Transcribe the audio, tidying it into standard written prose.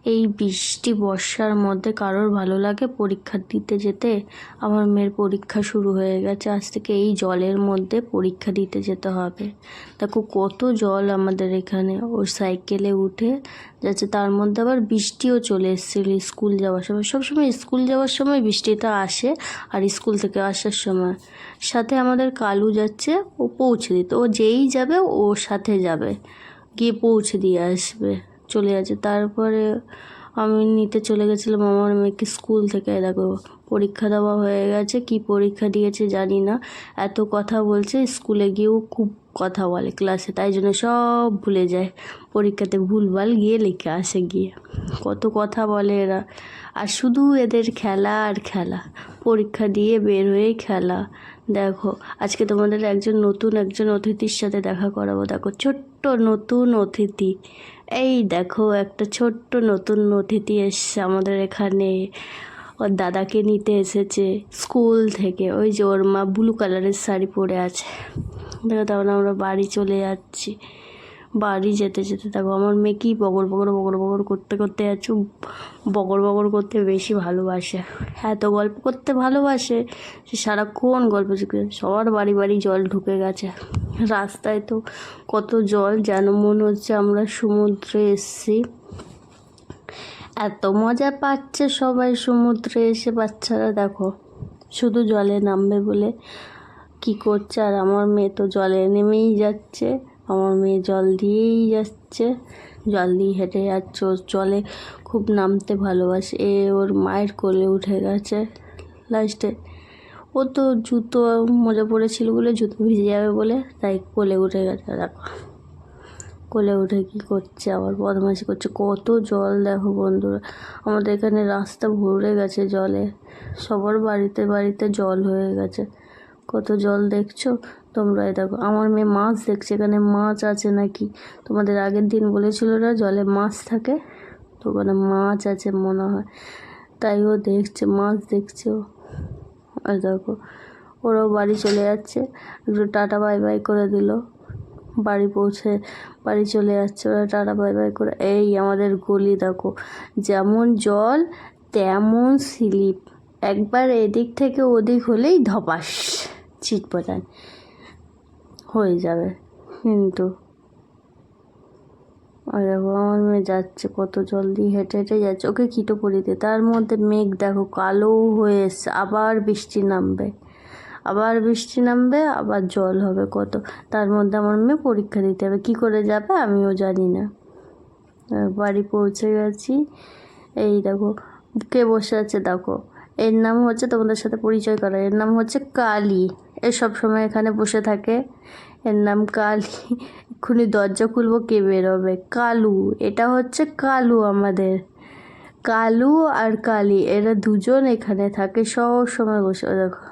এই বৃষ্টি বর্ষার মধ্যে কারোর ভালো লাগে পরীক্ষা দিতে যেতে? আমার মেয়ের পরীক্ষা শুরু হয়ে গেছে, আজ থেকে এই জলের মধ্যে পরীক্ষা দিতে যেতে হবে। দেখো কত জল আমাদের এখানে। ওর সাইকেলে উঠে যাচ্ছে, তার মধ্যে আবার বৃষ্টিও চলে এসেছিল স্কুল যাওয়ার সময়। সবসময় স্কুল যাওয়ার সময় বৃষ্টিটা আসে, আর স্কুল থেকে আসার সময়। সাথে আমাদের কালু যাচ্ছে, ও পৌঁছে দিতে, ও যেই যাবে ওর সাথে যাবে, গিয়ে পৌঁছে দিয়ে আসবে, চলে যাচ্ছে। তারপরে আমি নিতে চলে গেছিলাম আমার মেয়েকে স্কুল থেকে। দেখো পরীক্ষা দেওয়া হয়ে গেছে, কি পরীক্ষা দিয়েছে জানি না, এত কথা বলছে। স্কুলে গিয়েও খুব কথা বলে ক্লাসে, তাই জন্য সব ভুলে যায়, পরীক্ষাতে ভুলভাল গিয়ে লিখে আসে গিয়ে। কত কথা বলে এরা, আর শুধু এদের খেলা আর খেলা, পরীক্ষা দিয়ে বের হয়েই খেলা। দেখো আজকে তোমাদের নতুন অতিথির সাথে দেখা করাবো। দেখো ছোট্ট নতুন অতিথি, এই দেখো একটা ছোট্ট নতুন অতিথি এসছে আমাদের এখানে। ওর দাদাকে নিতে এসেছে স্কুল থেকে। ওই যে ওর মা ব্লু কালারের শাড়ি পরে আছে। দেখো তখন আমরা বাড়ি চলে যাচ্ছি। বাড়ি যেতে যেতে দেখো আমার মেয়ে কি বগর বগর বগর বগর করতে করতে যাচ্ছে। বগর বগর করতে বেশি ভালোবাসে, এত গল্প করতে ভালোবাসে, সে সারাক্ষণ গল্প শিখে। সবার বাড়ি বাড়ি জল ঢুকে গেছে, রাস্তায় তো কত জল, যেন মনে হচ্ছে আমরা সমুদ্রে এসেছি। এত মজা পাচ্ছে সবাই সমুদ্রে এসে। বাচ্চারা দেখো শুধু জলে নামবে বলে কি করছে, আর আমার মেয়ে তো জলে নেমেই যাচ্ছে। আমার মেয়ে জল দিয়েই যাচ্ছে, জল দিয়ে হেঁটে যাচ্ছে। ও জলে খুব নামতে ভালোবাসে। ওর মায়ের কোলে উঠে গেছে লাস্টে। ও তো জুতো মোজা পড়েছিল বলে, জুতো ভিজে যাবে বলে, তাই কোলে উঠে গেছে। দেখো কোলে উঠে কি করছে, আবার বদমাইশি করছে। কত জল দেখো বন্ধুরা, আমাদের এখানে রাস্তা ভরে গেছে জলে। সবার বাড়িতে বাড়িতে জল হয়ে গেছে। কত জল দেখছো তোমরা? দেখো আমার মেয়ে মাছ দেখছে, এখানে মাছ আছে নাকি। তোমাদের আগের দিন বলেছিল না জলে মাছ থাকে, তো ওখানে মাছ আছে মনে হয়, তাই ও দেখছে, মাছ দেখছে ও। আর দেখো ওরাও বাড়ি চলে যাচ্ছে, একটু টাটা বাই বাই করে দিল। বাড়ি চলে যাচ্ছে ওরা টাটা বাই বাই করে। এই আমাদের গলি দেখো, যেমন জল তেমন স্লিপ, একবার এদিক থেকে ওদিক হলেই ধপাস চিটপটান হয়ে যাবে। কিন্তু আর দেখো আমার মেয়ে যাচ্ছে, কত জল দিয়ে হেঁটে হেঁটে যাচ্ছে, ওকে কিটো পরিতে। তার মধ্যে মেঘ দেখো কালো হয়ে এসছে, আবার বৃষ্টি নামবে, আবার জল হবে কত। তার মধ্যে আমার মেয়ে পরীক্ষা দিতে হবে, কী করে যাবে আমিও জানি না। বাড়ি পৌঁছে গেছি। এই দেখো কে বসে আছে, দেখো এর নাম হচ্ছে, তোমাদের সাথে পরিচয় করা, এর নাম হচ্ছে কালী। এ সব সময় এখানে বসে থাকে, এর নাম কালী। এক্ষুনি দরজা খুলবো কে বেরোবে? কালু। এটা হচ্ছে কালু আমাদের, কালু আর কালী, এরা দুজন এখানে থাকে সব সময় বসে। দেখো